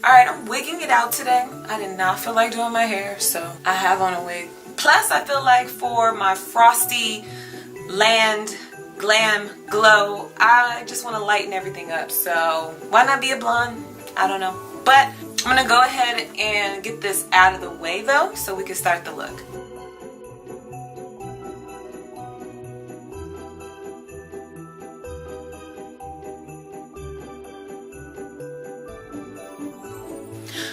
Alright, I'm wigging it out today. I did not feel like doing my hair, so I have on a wig. Plus, I feel like for my FrostyLand Glam Glow, I just want to lighten everything up. So why not be a blonde? I don't know. But I'm going to go ahead and get this out of the way though, so we can start the look.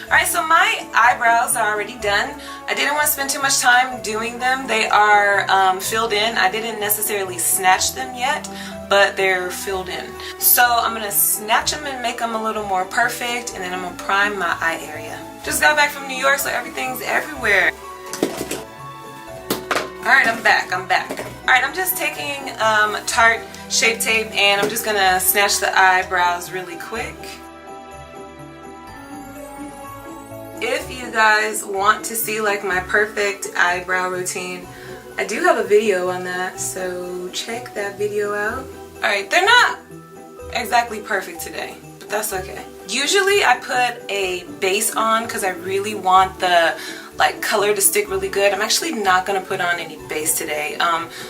Alright, so my eyebrows are already done. I didn't want to spend too much time doing them. They are filled in. I didn't necessarily snatch them yet, but they're filled in. So I'm going to snatch them and make them a little more perfect, and then I'm going to prime my eye area. Just got back from New York, so everything's everywhere. Alright, I'm back. Alright, I'm just taking Tarte Shape Tape, and I'm just going to snatch the eyebrows really quick. If you guys want to see like my perfect eyebrow routine, I do have a video on that, so check that video out. Alright, they're not exactly perfect today, but that's okay. Usually I put a base on because I really want the like color to stick really good. I'm actually not going to put on any base today.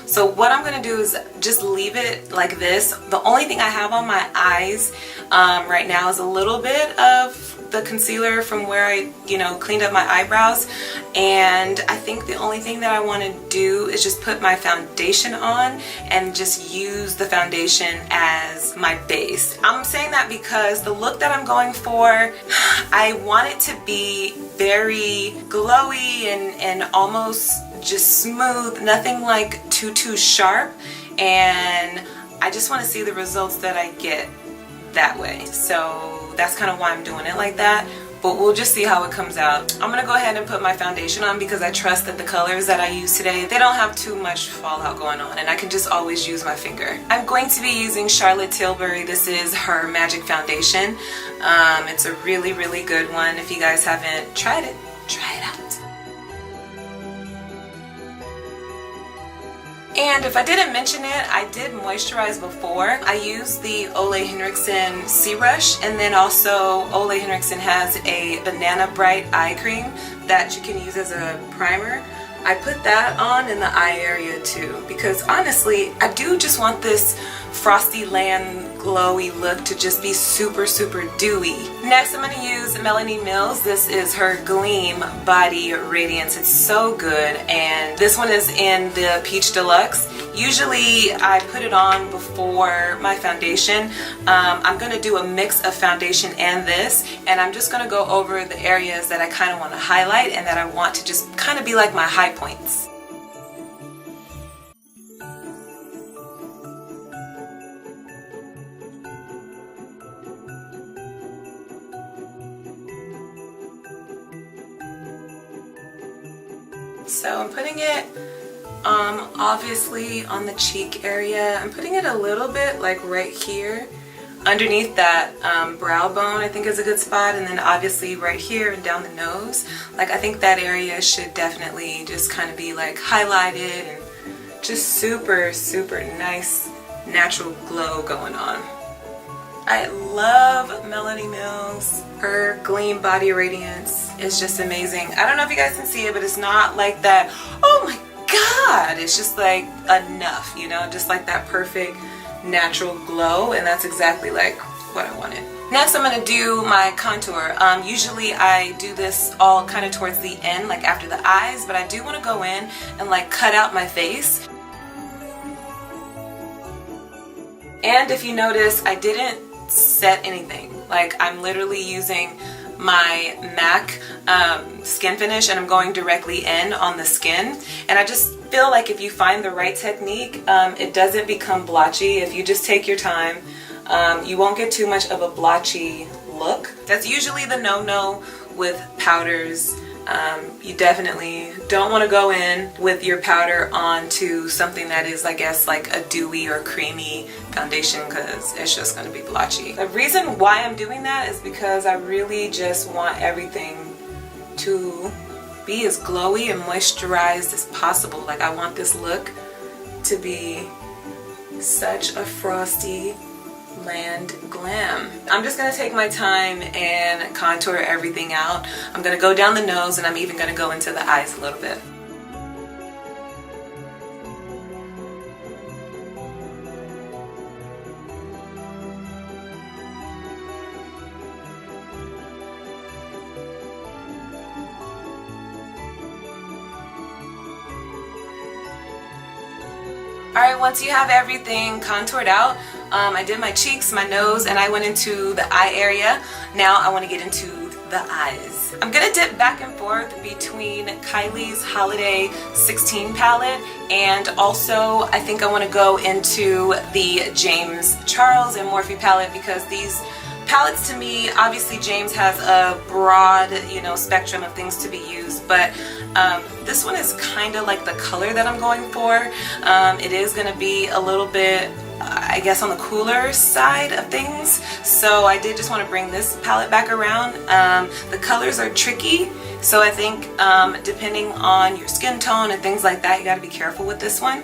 So what I'm going to do is just leave it like this. The only thing I have on my eyes right now is a little bit of the concealer from where I, cleaned up my eyebrows, and I think the only thing that I want to do is just put my foundation on and just use the foundation as my base. I'm saying that because the look that I'm going for, I want it to be very glowy and almost just smooth, nothing like too sharp, and I just want to see the results that I get that way. So that's kind of why I'm doing it like that, but we'll just see how it comes out. I'm gonna go ahead and put my foundation on because I trust that the colors that I use today, they don't have too much fallout going on, and I can just always use my finger. I'm going to be using Charlotte Tilbury. This is her Magic Foundation. It's a really good one. If you guys haven't tried it, try it out. And if I didn't mention it, I did moisturize before. I used the Ole Henriksen Sea Rush, and then also Ole Henriksen has a Banana Bright eye cream that you can use as a primer. I put that on in the eye area too because honestly, I do just want this FrostyLand glowy look to just be super dewy. Next, I'm going to use Melanie Mills. This is her Gleam Body Radiance. It's so good, and this one is in the Peach Deluxe. Usually I put it on before my foundation. I'm going to do a mix of foundation and this, and I'm just going to go over the areas that I kind of want to highlight and that I want to just kind of be like my high points. So I'm putting it obviously on the cheek area. I'm putting it a little bit like right here underneath that brow bone, I think is a good spot, and then obviously right here and down the nose. Like I think that area should definitely just kind of be like highlighted and just super nice natural glow going on. I love Melanie Mills. Her Gleam Body Radiance is just amazing. I don't know if you guys can see it, but it's not like that, oh my god, it's just like enough, just like that perfect natural glow, and that's exactly like what I wanted. Next, I'm going to do my contour. Usually I do this all kind of towards the end, like after the eyes, but I do want to go in and like cut out my face. And if you notice, I didn't set anything. Like I'm literally using my MAC Skinfinish, and I'm going directly in on the skin, and I just feel like if you find the right technique, it doesn't become blotchy. If you just take your time, you won't get too much of a blotchy look. That's usually the no-no with powders. You definitely don't want to go in with your powder onto something that is, I guess, like a dewy or creamy foundation, because it's just going to be blotchy. The reason why I'm doing that is because I really just want everything to be as glowy and moisturized as possible. Like I want this look to be such a frosty FrostyLand Glam. I'm just gonna take my time and contour everything out. I'm gonna go down the nose, and I'm even gonna go into the eyes a little bit. Alright, once you have everything contoured out, I did my cheeks, my nose, and I went into the eye area. Now I want to get into the eyes. I'm going to dip back and forth between Kylie's Holiday 16 palette, and also I think I want to go into the James Charles and Morphe palette, because these palettes, to me, obviously James has a broad, spectrum of things to be used, but this one is kind of like the color that I'm going for. It is going to be a little bit, I guess, on the cooler side of things, so I did just want to bring this palette back around. The colors are tricky, so I think depending on your skin tone and things like that, you got to be careful with this one,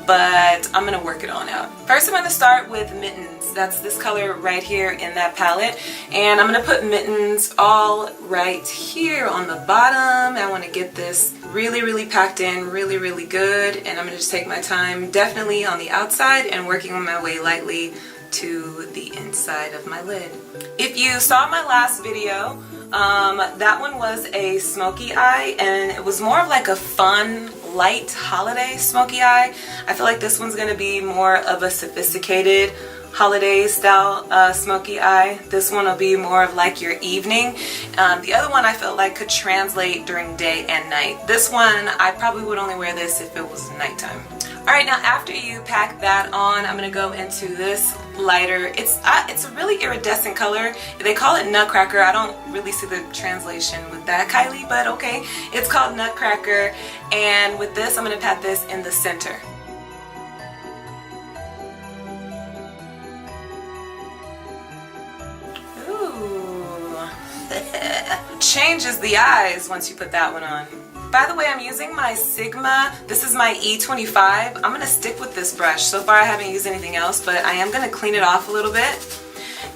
but I'm going to work it on out. First, I'm going to start with Mittens. That's this color right here in that palette, and I'm going to put Mittens all right here on the bottom. I want to get this really packed in really good, and I'm going to just take my time, definitely on the outside, and working my way lightly to the inside of my lid. If you saw my last video, that one was a smoky eye, and it was more of like a fun, light holiday smoky eye. I feel like this one's going to be more of a sophisticated holiday style smoky eye. This one will be more of like your evening. The other one I felt like could translate during day and night. This one, I probably would only wear this if it was nighttime. Alright, now after you pack that on, I'm going to go into this lighter. It's a really iridescent color. They call it Nutcracker. I don't really see the translation with that, Kylie, but okay. It's called Nutcracker, and with this, I'm going to pat this in the center. Changes the eyes once you put that one on. By the way, I'm using my Sigma. This is my E25. I'm going to stick with this brush. So far I haven't used anything else, but I am going to clean it off a little bit.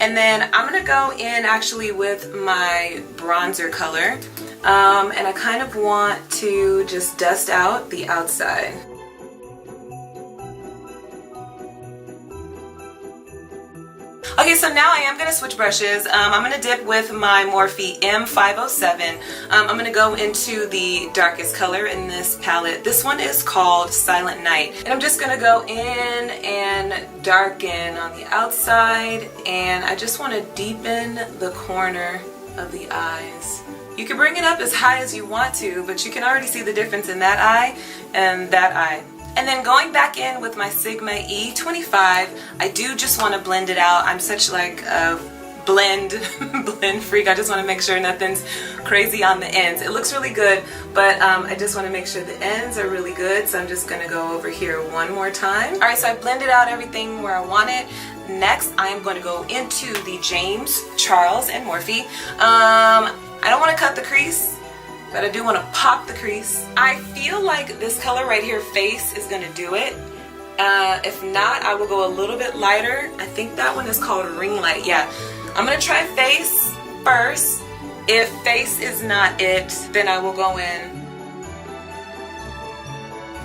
And then I'm going to go in actually with my bronzer color. And I kind of want to just dust out the outside. Okay, so now I am going to switch brushes. I'm going to dip with my Morphe M507. I'm going to go into the darkest color in this palette. This one is called Silent Night. And I'm just going to go in and darken on the outside. And I just want to deepen the corner of the eyes. You can bring it up as high as you want to, but you can already see the difference in that eye and that eye. And then going back in with my Sigma E25, I do just want to blend it out. I'm such like a blend freak. I just want to make sure nothing's crazy on the ends. It looks really good, but I just want to make sure the ends are really good. So I'm just going to go over here one more time. Alright, so I blended out everything where I want it. Next, I am going to go into the James Charles and Morphe. I don't want to cut the crease, but I do want to pop the crease. I feel like this color right here, Face, is going to do it. If not, I will go a little bit lighter. I think that one is called Ring Light. Yeah, I'm going to try Face first. If Face is not it, then I will go in.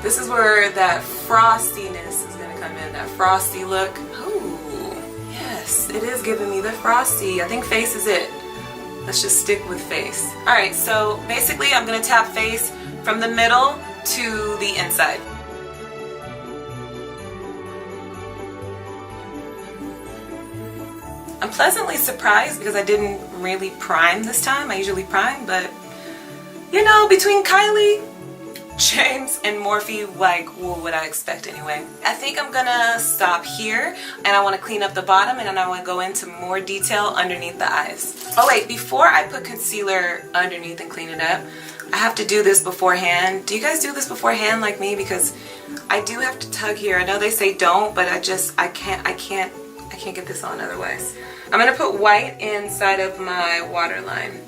This is where that frostiness is going to come in, that frosty look. Oh, yes, it is giving me the frosty. I think Face is it. Let's just stick with Face. Alright, so basically I'm going to tap Face from the middle to the inside. I'm pleasantly surprised because I didn't really prime this time. I usually prime, but you know, between Kylie, James, and Morphe, like, what would I expect anyway? I think I'm gonna stop here, and I want to clean up the bottom, and then I want to go into more detail underneath the eyes. Oh wait, before I put concealer underneath and clean it up, I have to do this beforehand. Do you guys do this beforehand like me? Because I do have to tug here. I know they say don't, but I can't get this on otherwise. I'm gonna put white inside of my waterline.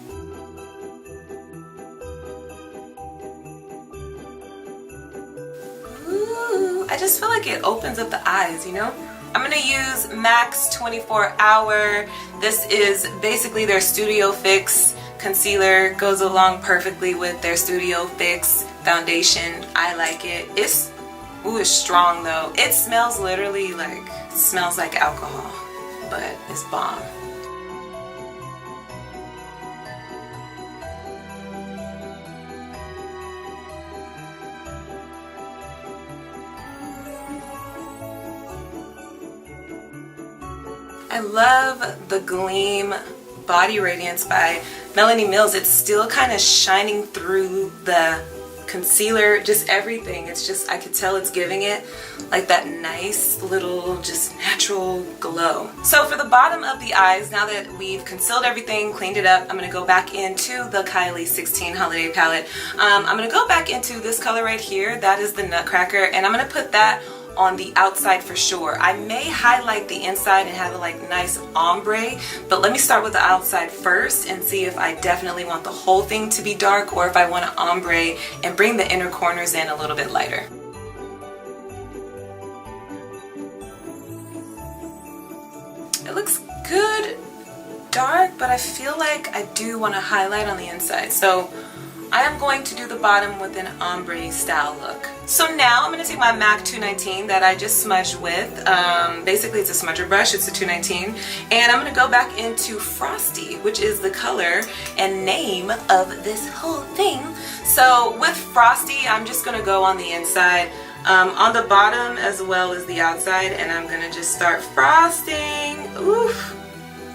I just feel like it opens up the eyes, you know? I'm gonna use MAC's 24 Hour. This is basically their Studio Fix concealer. Goes along perfectly with their Studio Fix foundation. I like it. It's strong though. It smells literally like, smells like alcohol, but it's bomb. I love the Gleam Body Radiance by Melanie Mills. It's still kind of shining through the concealer, just everything. It's just, I could tell it's giving it like that nice little just natural glow. So for the bottom of the eyes, now that we've concealed everything, cleaned it up, I'm going to go back into the Kylie 16 Holiday Palette. I'm going to go back into this color right here. That is the Nutcracker, and I'm going to put that on the outside for sure. I may highlight the inside and have a like nice ombre, but let me start with the outside first and see if I definitely want the whole thing to be dark or if I want to ombre and bring the inner corners in a little bit lighter. It looks good dark, but I feel like I do want to highlight on the inside. So I am going to do the bottom with an ombre style look. So now I'm going to take my MAC 219 that I just smudged with. Basically it's a smudger brush, it's a 219. And I'm going to go back into Frosty, which is the color and name of this whole thing. So with Frosty, I'm just going to go on the inside, on the bottom as well as the outside. And I'm going to just start frosting. Oof,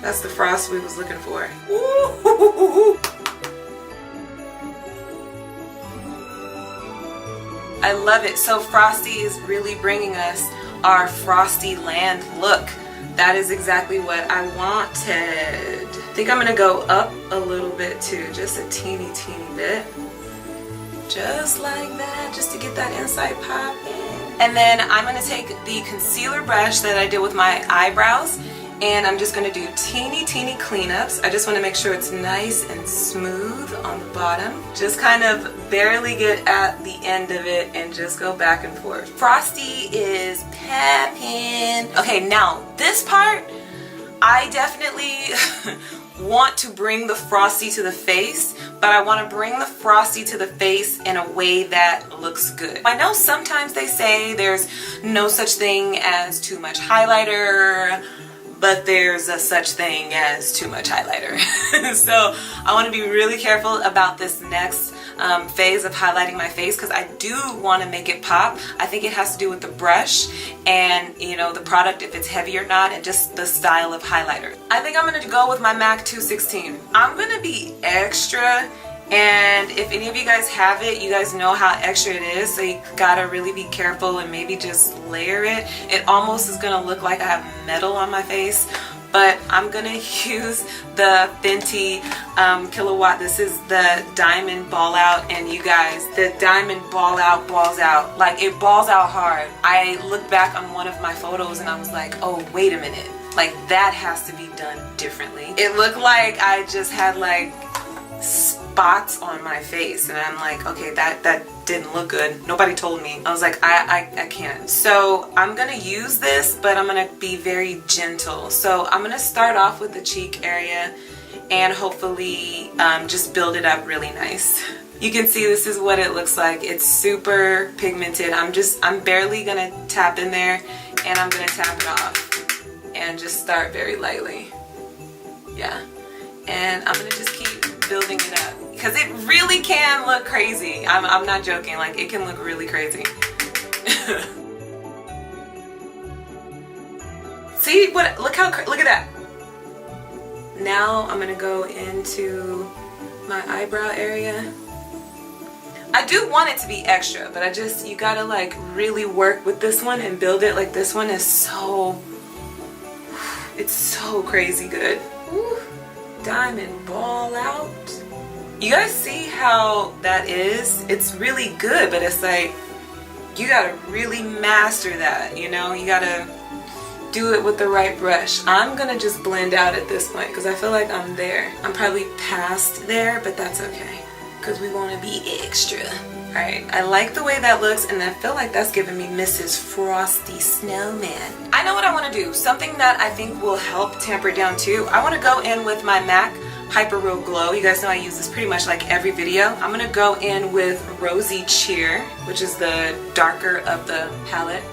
that's the frost we was looking for. Ooh. I love it. So Frosty is really bringing us our FrostyLand look. That is exactly what I wanted. I think I'm gonna go up a little bit too, just a teeny bit. Just like that, just to get that inside pop in. And then I'm gonna take the concealer brush that I did with my eyebrows, and I'm just going to do teeny cleanups. I just want to make sure it's nice and smooth on the bottom. Just kind of barely get at the end of it and just go back and forth. Frosty is peppin'. Okay, now this part, I definitely want to bring the Frosty to the face, but I want to bring the Frosty to the face in a way that looks good. I know sometimes they say there's no such thing as too much highlighter, but there's a such thing as too much highlighter. So I want to be really careful about this next phase of highlighting my face, because I do want to make it pop. I think it has to do with the brush and, you know, the product, if it's heavy or not, and just the style of highlighter. I think I'm going to go with my MAC 216. I'm going to be extra, and if any of you guys have it, you guys know how extra it is, so you gotta really be careful and maybe just layer it. It almost is gonna look like I have metal on my face, but I'm gonna use the Fenty Killowatt. This is the Diamond Ball Out, and you guys, the Diamond Ball Out balls out. Like, it balls out hard. I looked back on one of my photos and I was like, oh, wait a minute. Like, that has to be done differently. It looked like I just had like spots on my face, and I'm like, okay, that didn't look good. Nobody told me. I was like, I can't. So I'm gonna use this, but I'm gonna be very gentle. So I'm gonna start off with the cheek area and hopefully just build it up really nice. You can see this is what it looks like. It's super pigmented. I'm barely gonna tap in there, and I'm gonna tap it off and just start very lightly. Yeah. And I'm gonna just keep building it up, because it really can look crazy. I'm not joking, like, it can look really crazy. See what, look at that. Now I'm gonna go into my eyebrow area. I do want it to be extra, but you gotta like really work with this one and build it. Like, this one is it's so crazy good. Woo. Diamond Ball Out. You guys see how that is? It's really good, but it's like, you gotta really master that, you know? You gotta do it with the right brush. I'm gonna just blend out at this point, because I feel like I'm there. I'm probably past there, but that's okay, because we want to be extra. Alright, I like the way that looks, and I feel like that's giving me Mrs. Frosty Snowman. I know what I want to do. Something that I think will help tamper it down too. I want to go in with my MAC Hyper Real Glow. You guys know I use this pretty much like every video. I'm going to go in with Rosy Cheer, which is the darker of the palette.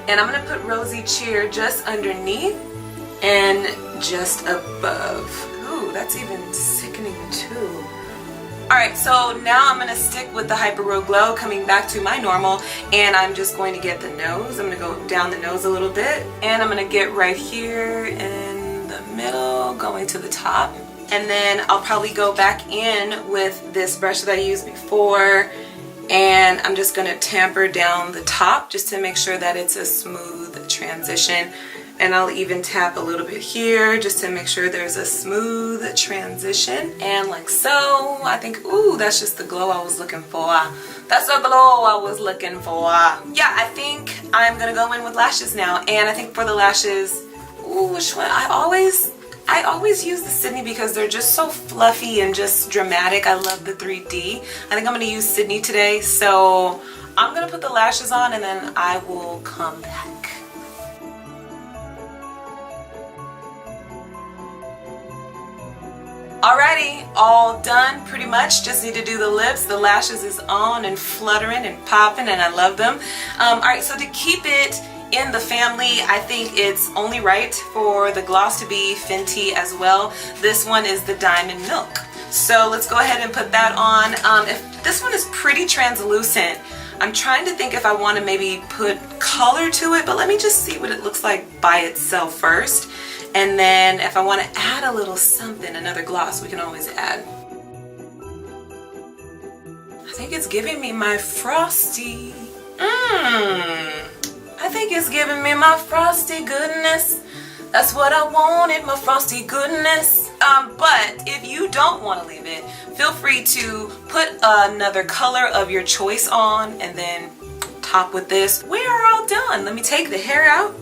And I'm going to put Rosy Cheer just underneath and just above. Ooh, that's even sickening too. Alright, so now I'm going to stick with the Hyper Real Glow, coming back to my normal, and I'm just going to get the nose. I'm going to go down the nose a little bit, and I'm going to get right here in the middle, going to the top. And then I'll probably go back in with this brush that I used before, and I'm just going to tamper down the top just to make sure that it's a smooth transition. And I'll even tap a little bit here just to make sure there's a smooth transition. And like so, I think, ooh, that's just the glow I was looking for. That's the glow I was looking for. Yeah, I think I'm gonna go in with lashes now. And I think for the lashes, ooh, which one? I always use the Sydney because they're just so fluffy and just dramatic. I love the 3D. I think I'm gonna use Sydney today. So I'm gonna put the lashes on and then I will come back. Alrighty, all done pretty much. Just need to do the lips. The lashes is on and fluttering and popping, and I love them. Alright, so to keep it in the family, I think it's only right for the gloss to be Fenty as well. This one is the Diamond Milk. So let's go ahead and put that on. If this one is pretty translucent, I'm trying to think if I want to maybe put color to it, but let me just see what it looks like by itself first. And then if I want to add a little something, another gloss, we can always add. I think it's giving me my Frosty. I think it's giving me my Frosty goodness. That's what I wanted, my Frosty goodness. But if you don't want to leave it, feel free to put another color of your choice on and then top with this. We are all done. Let me take the hair out.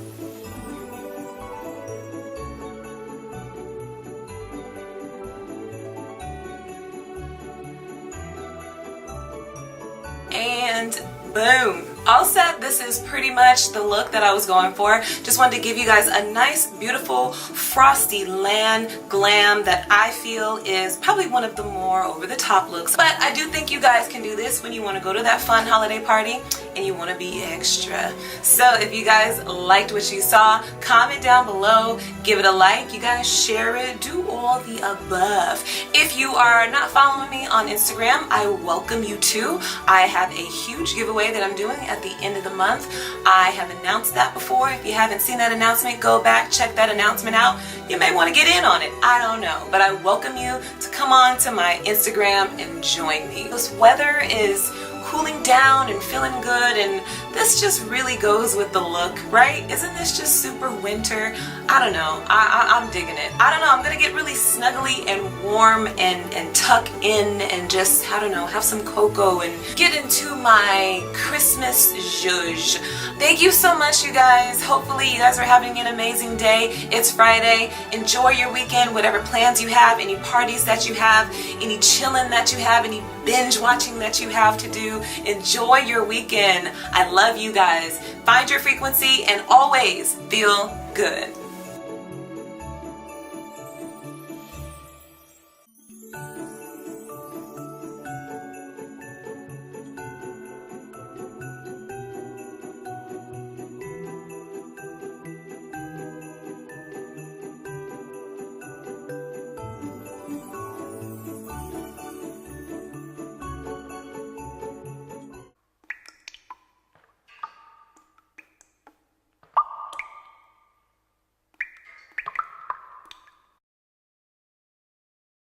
And boom. All set. This is pretty much the look that I was going for. Just wanted to give you guys a nice, beautiful FrostyLand glam that I feel is probably one of the more over-the-top looks. But I do think you guys can do this when you want to go to that fun holiday party and you want to be extra. So if you guys liked what you saw, comment down below, give it a like, you guys share it, do all the above. If you are not following me on Instagram, I welcome you to. I have a huge giveaway that I'm doing at the end of the month. I have announced that before. If you haven't seen that announcement, go back, check that announcement out. You may want to get in on it. I don't know. But I welcome you to come on to my Instagram and join me. This weather is cooling down and feeling good, and this just really goes with the look, right? Isn't this just super winter? I don't know. I'm digging it. I don't know. I'm gonna get really snuggly and warm and tuck in and just, I don't know, have some cocoa and get into my Christmas zhuzh. Thank you so much, you guys. Hopefully you guys are having an amazing day. It's Friday. Enjoy your weekend, whatever plans you have, any parties that you have, any chilling that you have, any binge watching that you have to do. Enjoy your weekend. I love you guys. Find your frequency and always feel good.